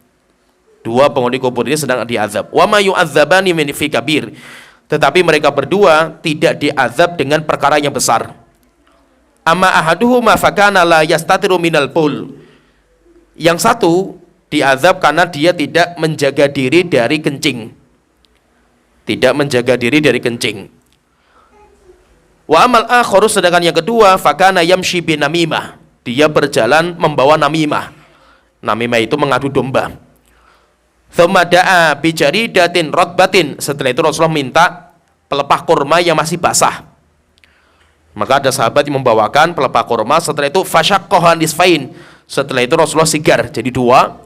[SPEAKER 1] Dua penghuni kubur ini sedang diazab. Wa ma yu'adzabani min fi kabir. Tetapi mereka berdua tidak diazab dengan perkara yang besar. Amma ahaduhuma fakana la yastatiru minal baul. Yang satu diazab karena dia tidak menjaga diri dari kencing. Tidak menjaga diri dari kencing. Wa amal akharu, sedangkan yang kedua fakana yamshi bin namimah. Dia berjalan membawa namimah. Namimah itu mengadu domba. Tsumma da'a bi jaridatin ratbatin. Setelah itu Rasulullah minta pelepah kurma yang masih basah. Maka ada sahabat yang membawakan pelepah kurma. Setelah itu fasyaqqaha nisfain. Setelah itu Rasulullah sigar jadi dua.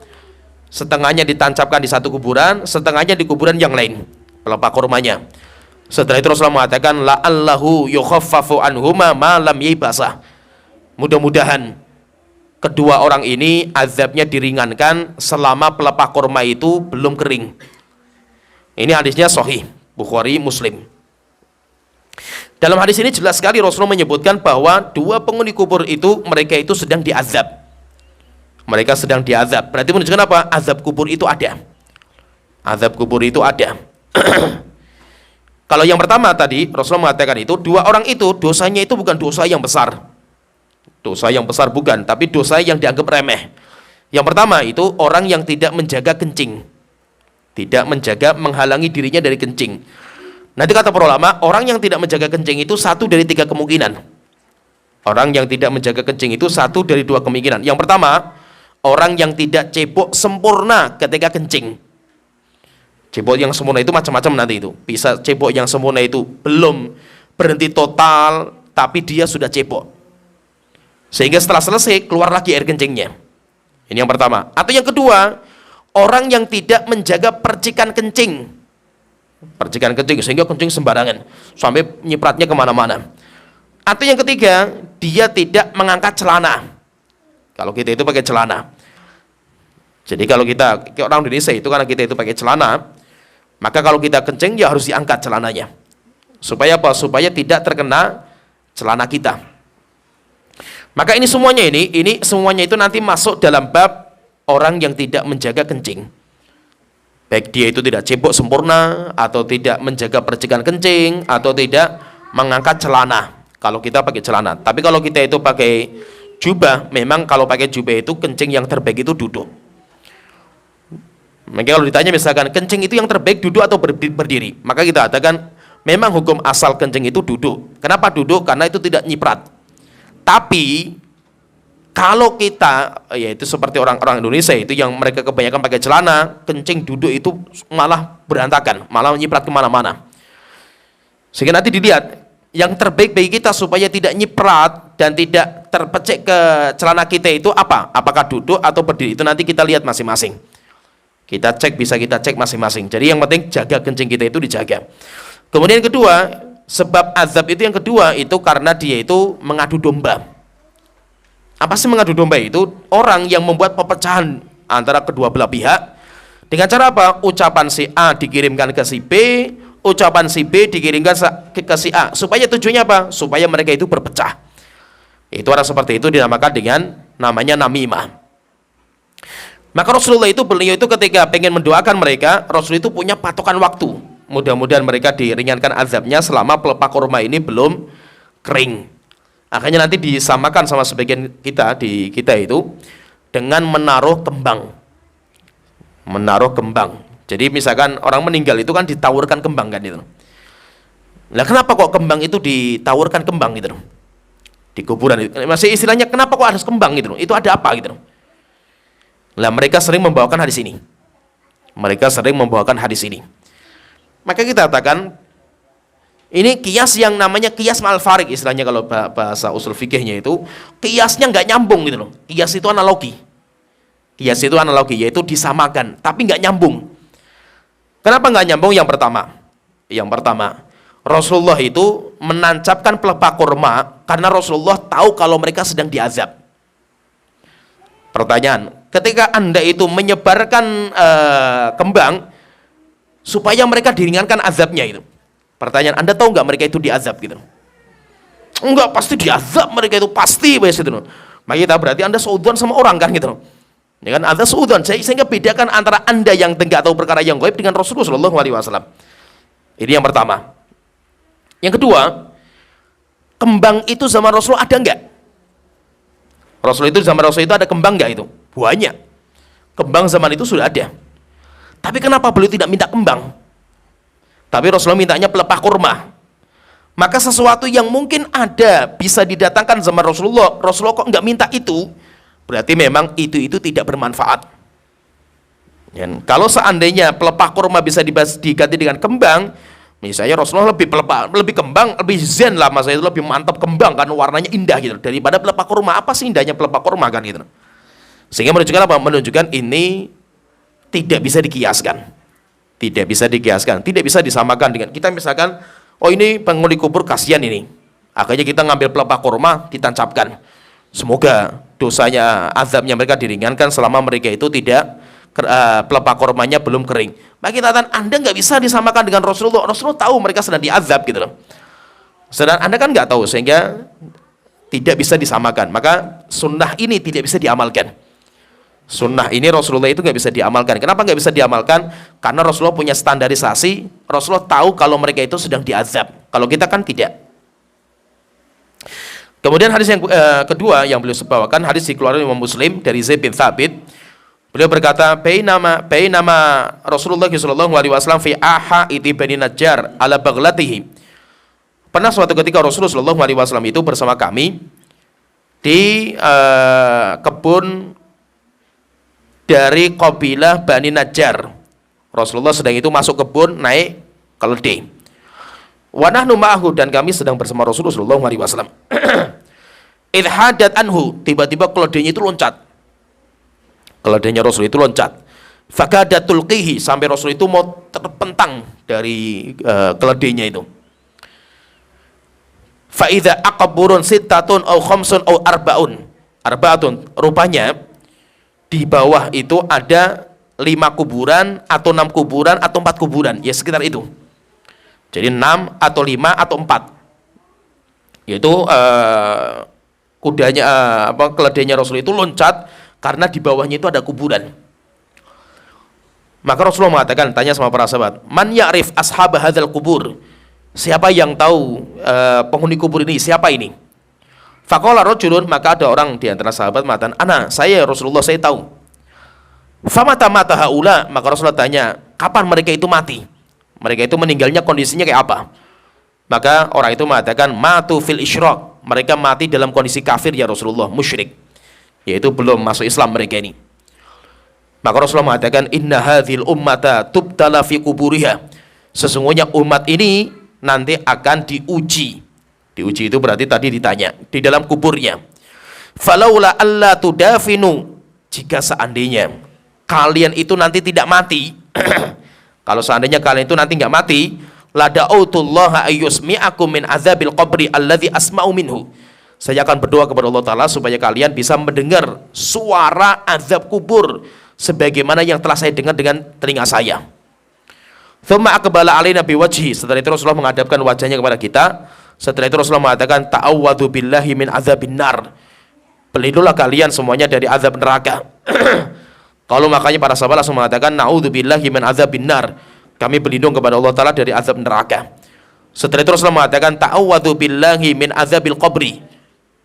[SPEAKER 1] Setengahnya ditancapkan di satu kuburan, setengahnya di kuburan yang lain, pelepah kurmanya. Setelah itu Rasulullah mengatakan la'allahu yukhaffafu anhuma ma lam yibasah. Mudah-mudahan kedua orang ini azabnya diringankan selama pelepah kurma itu belum kering. Ini hadisnya sahih Bukhari Muslim. Dalam hadis ini jelas sekali Rasulullah menyebutkan bahwa dua penghuni kubur itu mereka itu sedang diazab. Mereka sedang diazab. Berarti menunjukkan apa? Azab kubur itu ada. Azab kubur itu ada. Kalau yang pertama tadi Rasulullah mengatakan itu dua orang itu dosanya itu bukan dosa yang besar. Dosa yang besar bukan, tapi dosa yang dianggap remeh. Yang pertama itu orang yang tidak menjaga kencing. Tidak menjaga, menghalangi dirinya dari kencing. Nanti kata para ulama, orang yang tidak menjaga kencing itu satu dari tiga kemungkinan. Orang yang tidak menjaga kencing itu satu dari dua kemungkinan. Yang pertama, orang yang tidak cebok sempurna ketika kencing. Cebok yang sempurna itu macam-macam nanti itu. Bisa cebok yang sempurna itu belum berhenti total, tapi dia sudah cebok. Sehingga setelah selesai, keluar lagi air kencingnya. Ini yang pertama. Atau yang kedua, orang yang tidak menjaga percikan kencing. Percikan kencing, sehingga kencing sembarangan sampai nyipratnya kemana-mana. Atau yang ketiga, dia tidak mengangkat celana. Kalau kita itu pakai celana, jadi kalau kita orang Indonesia itu karena kita itu pakai celana, maka kalau kita kencing ya harus diangkat celananya. Supaya apa? Supaya tidak terkena celana kita. Maka ini semuanya itu nanti masuk dalam bab orang yang tidak menjaga kencing. Baik dia itu tidak cebok sempurna, atau tidak menjaga percikan kencing, atau tidak mengangkat celana. Kalau kita pakai celana. Tapi kalau kita itu pakai jubah, memang kalau pakai jubah itu kencing yang terbaik itu duduk. Maka kalau ditanya misalkan kencing itu yang terbaik duduk atau berdiri, maka kita katakan memang hukum asal kencing itu duduk. Kenapa duduk? Karena itu tidak nyiprat. Tapi kalau kita, yaitu seperti orang-orang Indonesia itu yang mereka kebanyakan pakai celana, kencing duduk itu malah berantakan, malah nyiprat kemana-mana. Sehingga nanti dilihat, yang terbaik bagi kita supaya tidak nyiprat dan tidak terpecik ke celana kita itu apa? Apakah duduk atau berdiri? Itu nanti kita lihat masing-masing. Kita cek, bisa kita cek masing-masing. Jadi yang penting jaga kencing kita itu dijaga. Kemudian yang kedua, sebab azab itu yang kedua itu karena dia itu mengadu domba. Apa sih mengadu domba itu? Orang yang membuat perpecahan antara kedua belah pihak dengan cara apa? Ucapan si A dikirimkan ke si B, ucapan si B dikirimkan ke si A. Supaya tujuannya apa? Supaya mereka itu berpecah. Itu orang seperti itu dinamakan dengan namanya namimah. Maka Rasulullah itu, beliau itu ketika pengen mendoakan mereka, Rasul itu punya patokan waktu. Mudah-mudahan mereka diringankan azabnya selama pelepah kurma ini belum kering. Akhirnya nanti disamakan sama sebagian kita itu dengan menaruh kembang. Menaruh kembang. Jadi misalkan orang meninggal itu kan ditawurkan kembang kan itu. Nah, kenapa kok kembang itu ditawurkan kembang gitu? Di kuburan itu. Masih istilahnya kenapa kok harus kembang gitu? Itu ada apa gitu? Nah, mereka sering membawakan hadis ini. Mereka sering membawakan hadis ini. Maka kita katakan ini kias yang namanya kias ma'al farik, istilahnya kalau bahasa usul fikihnya itu kiasnya nggak nyambung gitu loh. Kias itu analogi. Kias itu analogi, yaitu disamakan, tapi nggak nyambung. Kenapa nggak nyambung? Yang pertama, Rasulullah itu menancapkan pelepah kurma karena Rasulullah tahu kalau mereka sedang diazab. Pertanyaan, ketika Anda itu menyebarkan kembang supaya mereka diringankan azabnya itu. Pertanyaan, Anda tahu nggak mereka itu diazab gitu? Enggak, pasti diazab mereka itu, pasti gitu. Maka kita berarti Anda seudon sama orang kan gitu. Ya kan, Anda seudon, sehingga bedakan antara Anda yang tidak tahu perkara yang gaib dengan Rasulullah SAW. Ini yang pertama. Yang kedua, kembang itu zaman Rasul ada nggak? Zaman Rasul itu ada kembang nggak itu? Banyak. Kembang zaman itu sudah ada. Tapi kenapa beliau tidak minta kembang? Tapi Rasulullah mintanya pelepah kurma. Maka sesuatu yang mungkin ada bisa didatangkan zaman Rasulullah kok nggak minta itu, berarti memang itu tidak bermanfaat. Dan kalau seandainya pelepah kurma bisa diganti dengan kembang, misalnya Rasulullah lebih kembang, lebih zen lah, masa itu lebih mantap kembang kan, warnanya indah gitu daripada pelepah kurma. Apa sih indahnya pelepah kurma kan gitu? Sehingga menunjukkan apa? Menunjukkan ini tidak bisa dikiaskan. Tidak bisa dikiaskan, tidak bisa disamakan dengan kita misalkan, oh ini penghuni kubur kasihan ini. Akhirnya kita ngambil pelepah kurma, ditancapkan. Semoga dosanya, azabnya mereka diringankan selama mereka itu tidak pelepah kurmanya belum kering. Maka kita katakan Anda nggak bisa disamakan dengan Rasulullah. Rasulullah tahu mereka sedang diazab gitu loh. Sedangkan Anda kan nggak tahu, sehingga tidak bisa disamakan. Maka sunnah ini tidak bisa diamalkan. Sunnah ini Rasulullah itu nggak bisa diamalkan. Kenapa nggak bisa diamalkan? Karena Rasulullah punya standarisasi. Rasulullah tahu kalau mereka itu sedang diazab. Kalau kita kan tidak. Kemudian hadis yang kedua yang beliau bawakan, hadis dikeluarkan Imam Muslim dari Zaid bin Thabit. Beliau berkata, bainama Rasulullah sallallahu alaihi wasallam fi aha'iti Bani Najjar ala baghlatihi. Pernah suatu ketika Rasulullah sallallahu alaihi wasallam itu bersama kami di kebun dari kabilah Bani Najjar. Rasulullah sedang itu masuk kebun, naik keledai. Wa nahnu ma'ahu, dan kami sedang bersama Rasulullah sallallahu alaihi wasallam. Idh hadat anhu, tiba-tiba keledainya itu loncat. Keledainya Rasul itu loncat. Fakadat tulqihi, sampai Rasul itu mau terpentang dari keledainya itu. Fa idza aqburun sittatun aw khamsun aw arba'atun, rupanya di bawah itu ada 5 kuburan atau 6 kuburan atau 4 kuburan, ya sekitar itu. Jadi 6 atau 5 atau 4. Yaitu keledainya Rasul itu loncat karena di bawahnya itu ada kuburan. Maka Rasulullah mengatakan, tanya sama para sahabat, man ya'rif ashab hadzal kubur? Siapa yang tahu penghuni kubur ini? Siapa ini? Faqala rajulun, maka ada orang di antara sahabat mengatakan, ana, saya Rasulullah, saya tahu. Famata mata haula, maka Rasulullah tanya, kapan mereka itu mati? Mereka itu meninggalnya kondisinya kayak apa? Maka orang itu mengatakan, matu fil isyraq, mereka mati dalam kondisi kafir ya Rasulullah, musyrik, yaitu belum masuk Islam mereka ini. Maka Rasulullah mengatakan, inna hadhil ummata tubtala fi kuburiha, sesungguhnya umat ini nanti akan diuji. Diuji itu berarti tadi ditanya di dalam kuburnya. Falaula alla tudafinu, jika seandainya kalian itu nanti tidak mati, kalau seandainya kalian itu nanti nggak mati, lada'utullaha ayyusmi'akum min azabil qabri alladhi asma'u minhu, saya akan berdoa kepada Allah Ta'ala supaya kalian bisa mendengar suara azab kubur sebagaimana yang telah saya dengar dengan telinga saya. Thumma aqbala alaina biwajhi, setelah itu Rasulullah menghadapkan wajahnya kepada kita. Setelah itu Rasulullah mengatakan, ta'awwadhu billahi min azabin nar, pelindunglah kalian semuanya dari azab neraka. Kalau makanya para sahabat langsung mengatakan, na'udzubillahi min azabin nar, kami berlindung kepada Allah Ta'ala dari azab neraka. Setelah itu Rasulullah mengatakan, ta'awwadhu billahi min azabil qabri,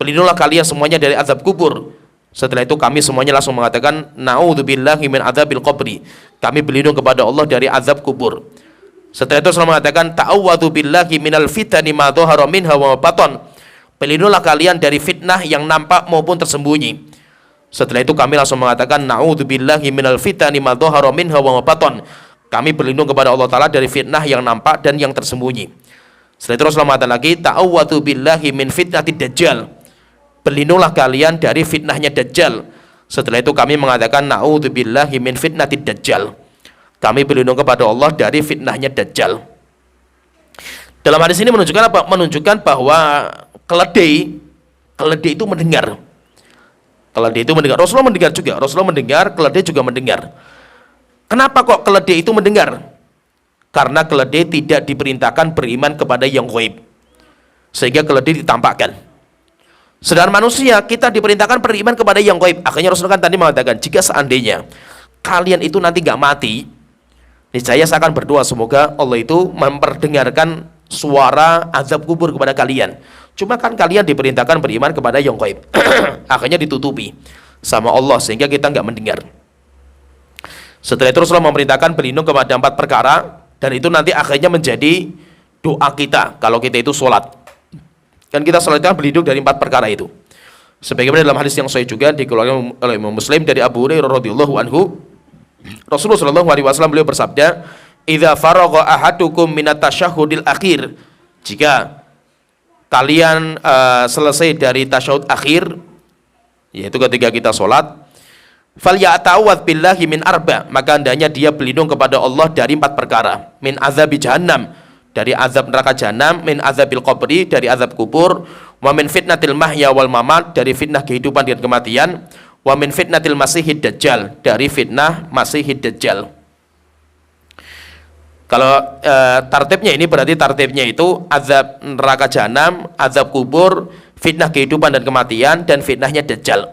[SPEAKER 1] pelindunglah kalian semuanya dari azab kubur. Setelah itu kami semuanya langsung mengatakan, na'udzubillahi min azabil qabri, kami berlindung kepada Allah dari azab kubur. Setelah itu Rasulullah mengatakan, ta'awwadhu billahi minal fitani ma dhahara minha wa batan, pelindunglah kalian dari fitnah yang nampak maupun tersembunyi. Setelah itu kami langsung mengatakan, na'udzubillahi minal fitani ma dhahara minha wa batan, kami berlindung kepada Allah Ta'ala dari fitnah yang nampak dan yang tersembunyi. Setelah itu Rasulullah mengatakan lagi, ta'awwadhu billahi min fitnatid dajjal, berlindunglah kalian dari fitnahnya Dajjal. Setelah itu kami mengatakan, na'udzubillahi min fitnatid dajjal, kami berlindung kepada Allah dari fitnahnya Dajjal. Dalam hadis ini menunjukkan apa? Menunjukkan bahwa keledai itu mendengar. Keledai itu mendengar. Rasulullah mendengar juga. Rasulullah mendengar, keledai juga mendengar. Kenapa kok keledai itu mendengar? Karena keledai tidak diperintahkan beriman kepada yang ghaib, sehingga keledai ditampakkan. Sedangkan manusia, kita diperintahkan beriman kepada yang ghaib. Akhirnya Rasulullah kan tadi mengatakan, jika seandainya kalian itu nanti gak mati, niscaya saya akan berdoa semoga Allah itu memperdengarkan suara azab kubur kepada kalian. Cuma kan kalian diperintahkan beriman kepada yang ghaib. Akhirnya ditutupi sama Allah sehingga kita nggak mendengar. Setelah itu Rasulullah memerintahkan berlindung kepada 4 perkara, dan itu nanti akhirnya menjadi doa kita kalau kita itu sholat. Kan kita sholat kan berlindung dari 4 perkara itu. Sebagaimana dalam hadis yang sahih juga dikeluarkan oleh Imam Muslim dari Abu Hurairah radhiyallahu anhu, Rasulullah sallallahu alaihi wasallam beliau bersabda, "Idza faragha ahadukum minat tasyahhudil akhir," jika kalian selesai dari tasyahud akhir, yaitu ketika kita sholat, falyata'awwadz billahi min arba, maka hendaknya dia berlindung kepada Allah dari 4 perkara. Min azabi jahannam, dari azab neraka jahanam, min azabil qabri, dari azab kubur, wa min fitnatil mahya wal mamat, dari fitnah kehidupan dan kematian, wa min fitnatil masihid dajjal, dari fitnah masihid dajjal. Kalau tartibnya ini berarti tartibnya itu azab neraka jahanam, azab kubur, fitnah kehidupan dan kematian, dan fitnahnya Dajjal.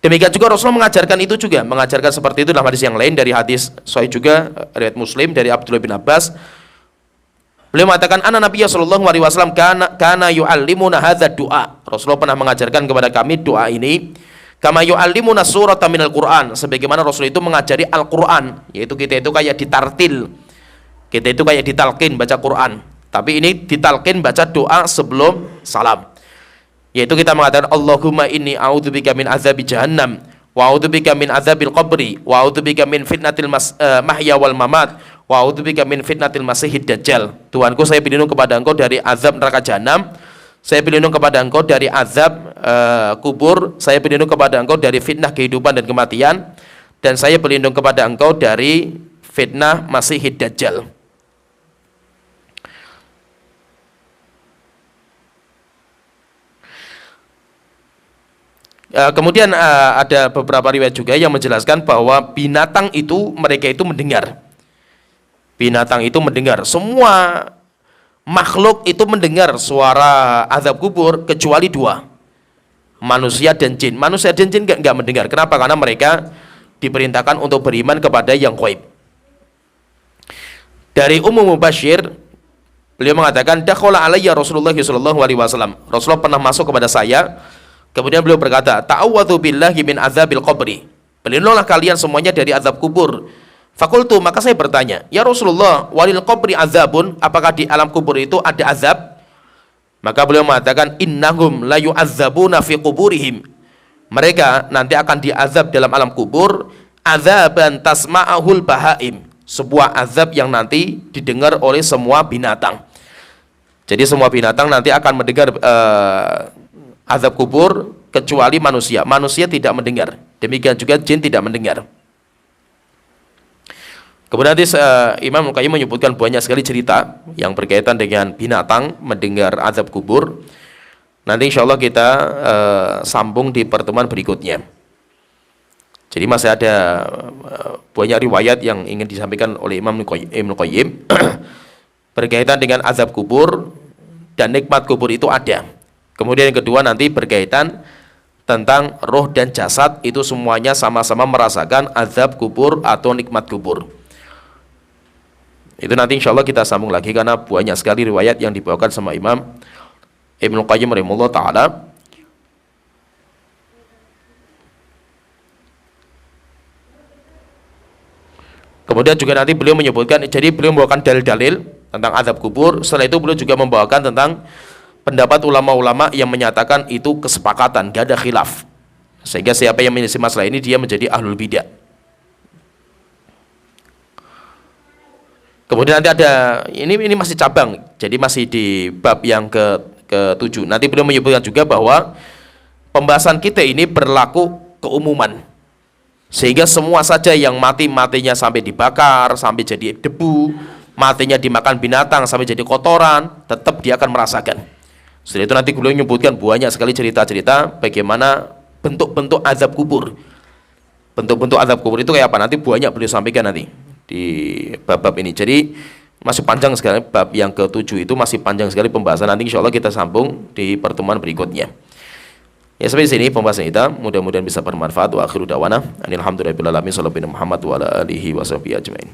[SPEAKER 1] Demikian juga Rasulullah mengajarkan itu juga, mengajarkan seperti itu dalam hadis yang lain, dari hadis sahih juga riwayat Muslim dari Abdullah bin Abbas. Beliau mengatakan, "Anna Nabiyya sallallahu alaihi wasallam kana yu'allimuna hadzal du'a." Rasulullah pernah mengajarkan kepada kami doa ini, kama yu'allimuna surata minal Qur'an, sebagaimana Rasul itu mengajari Al-Qur'an, yaitu kita itu kayak ditartil. Kita itu kayak ditalkin baca Quran, tapi ini ditalkin baca doa sebelum salam. Yaitu kita mengatakan, Allahumma inni a'udzubika min azabi jahannam, wa a'udzubika min azabil qabri, wa a'udzubika min fitnatil mahya wal mamat, wa a'udzubika min fitnatil masihid dajjal. Tuhanku, saya berlindung kepada Engkau dari azab neraka jahanam, saya berlindung kepada Engkau dari azab kubur, saya berlindung kepada Engkau dari fitnah kehidupan dan kematian, dan saya berlindung kepada Engkau dari fitnah masihid dajjal. Kemudian ada beberapa riwayat juga yang menjelaskan bahwa binatang itu, mereka itu mendengar. Binatang itu mendengar. Semua makhluk itu mendengar suara azab kubur kecuali dua, manusia dan jin. Manusia dan jin enggak mendengar. Kenapa? Karena mereka diperintahkan untuk beriman kepada yang ghaib. Dari Ummu Mubashir, beliau mengatakan, dakhala alayya Rasulullah sallallahu alaihi wasallam. Rasulullah pernah masuk kepada saya. Kemudian beliau berkata, ta'awwadzu billahi min azabil qabri. Berlindunglah kalian semuanya dari azab kubur. Fakultu, maka saya bertanya, ya Rasulullah, walil qabri azabun, apakah di alam kubur itu ada azab? Maka beliau mengatakan, innahum la yu'azzabuna fi quburihim. Mereka nanti akan diazab dalam alam kubur, azaban tasma'ahul bahaim, sebuah azab yang nanti didengar oleh semua binatang. Jadi semua binatang nanti akan mendengar azab kubur kecuali manusia. Manusia tidak mendengar. Demikian juga jin tidak mendengar. Kemudian nanti Imam Al-Qayyim menyebutkan banyak sekali cerita yang berkaitan dengan binatang mendengar azab kubur. Nanti insya Allah kita sambung di pertemuan berikutnya. Jadi masih ada banyak riwayat yang ingin disampaikan oleh Imam Al-Qayyim berkaitan dengan azab kubur dan nikmat kubur itu ada. Kemudian yang kedua nanti berkaitan tentang roh dan jasad, itu semuanya sama-sama merasakan azab kubur atau nikmat kubur. Itu nanti insya Allah kita sambung lagi, karena banyak sekali riwayat yang dibawakan sama Imam Ibnu Qayyim rahimahullah ta'ala. Kemudian juga nanti beliau menyebutkan, jadi beliau membawakan dalil-dalil tentang azab kubur. Setelah itu beliau juga membawakan tentang pendapat ulama-ulama yang menyatakan itu kesepakatan, gak ada khilaf, sehingga siapa yang menyelisih masalah ini dia menjadi ahlul bidah. Kemudian nanti ada, ini masih cabang, jadi masih di bab yang ke-7. Nanti beliau menyebutkan juga bahwa pembahasan kita ini berlaku keumuman, sehingga semua saja yang matinya sampai dibakar, sampai jadi debu, matinya dimakan binatang sampai jadi kotoran, tetap dia akan merasakan. Setelah itu nanti beliau menyebutkan banyak sekali cerita-cerita bagaimana bentuk-bentuk azab kubur. Bentuk-bentuk azab kubur itu kayak apa? Nanti banyak beliau sampaikan nanti di bab-bab ini. Jadi masih panjang sekali, bab yang ke-7 itu masih panjang sekali pembahasan. Nanti insya Allah kita sambung di pertemuan berikutnya. Ya, sampai sini pembahasan kita. Mudah-mudahan bisa bermanfaat. Wa akhiru da'wana anil hamdulillahirabbil alamin. Sallallahu alaihi wa ala alihi wa sahbihi ajmain.